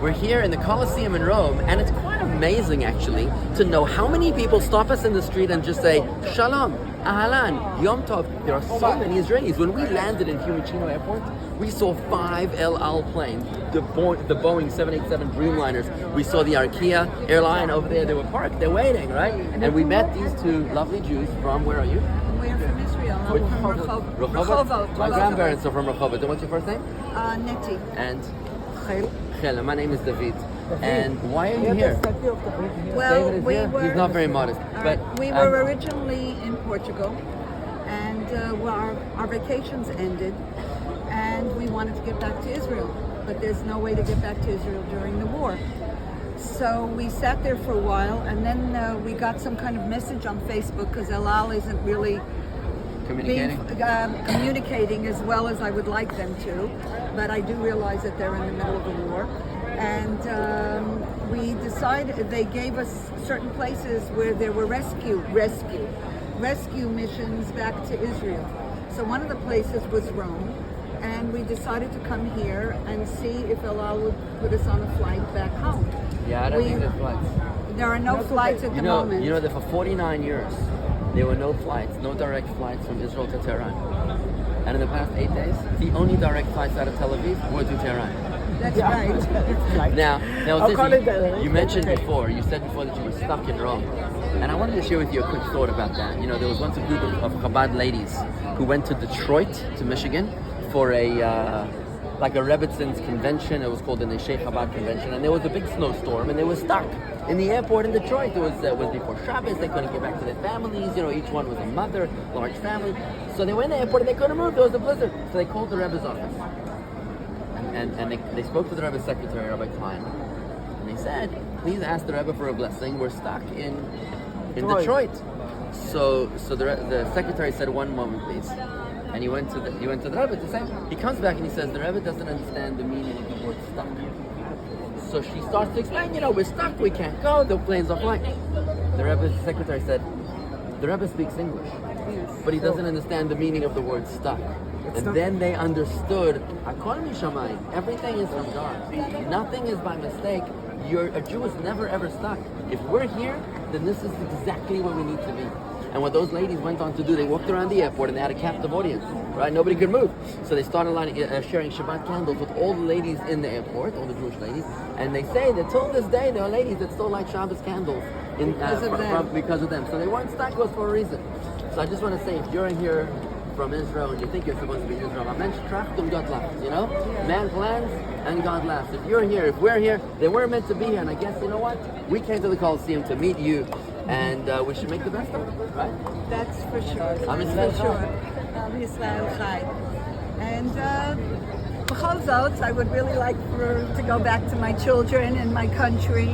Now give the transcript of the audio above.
We're here in the Colosseum in Rome, and it's quite amazing actually to know how many people stop us in the street and just say Shalom, Ahlan, Yom Tov. There are so many Israelis. When we landed in Fiumicino Airport, we saw 5 El Al planes, the Boeing 787 Dreamliners. We saw the Arkia airline over there. They were parked, they're waiting, right? And we met these two lovely Jews from, where are you? We're from Israel. I'm from Rehovot. My grandparents are from Rehovot. And what's your first name? Neti. And Chela. My name is David. And why are you here? Well, David is here. He's not very modest. But we were originally in Portugal, and our vacations ended, and we wanted to get back to Israel. But there's no way to get back to Israel during the war. So we sat there for a while, and then we got some kind of message on Facebook, because El Al isn't really communicating as well as I would like them to, but I do realize that they're in the middle of a war. And we decided, they gave us certain places where there were rescue missions back to Israel. So one of the places was Rome, and we decided to come here and see if El Al would put us on a flight back home. Yeah, I don't think there's flights. There are no flights at the moment. You know that for 49 years, there were no flights, no direct flights from Israel to Tehran. And in the past 8 days, the only direct flights out of Tel Aviv were to Tehran. That's right. Now, you mentioned before, you said before that you were stuck in Rome. And I wanted to share with you a quick thought about that. You know, there was once a group of Chabad ladies who went to Detroit, to Michigan, for like a Rebbitzins convention. It was called the Neshei Chabad convention, and there was a big snowstorm, and they were stuck in the airport in Detroit. It was before Shabbos. They couldn't get back to their families. You know, each one was a mother, large family. So they were in the airport and they couldn't move. There was a blizzard. So they called the Rebbe's office, and they spoke to the Rebbe's secretary, Rabbi Klein, and they said, "Please ask the Rebbe for a blessing. We're stuck in Detroit." So the secretary said, "One moment, please." And he went to the Rebbe to say. He comes back and he says, the Rebbe doesn't understand the meaning of the word stuck. So she starts to explain, we're stuck, we can't go, the planes are flying. The Rebbe's secretary said, the Rebbe speaks English, but he doesn't understand the meaning of the word stuck. And then they understood, everything is from God. Nothing is by mistake. A Jew is never ever stuck. If we're here, then this is exactly where we need to be. And what those ladies went on to do, they walked around the airport and they had a captive audience, right? Nobody could move. So they started sharing Shabbat candles with all the ladies in the airport, all the Jewish ladies. And they say that till this day, there are ladies that still light Shabbos candles because of them. So they weren't stuck, was for a reason. So I just want to say, if you're in here from Israel and you think you're supposed to be in Israel, man plans and God laughs. If you're here, if we're here, then we're meant to be here. And I guess, you know what? We came to the Colosseum to meet you. And we should make the best of it, right? That's for sure. That's for sure. Israel Chai. And I would really like to go back to my children and my country.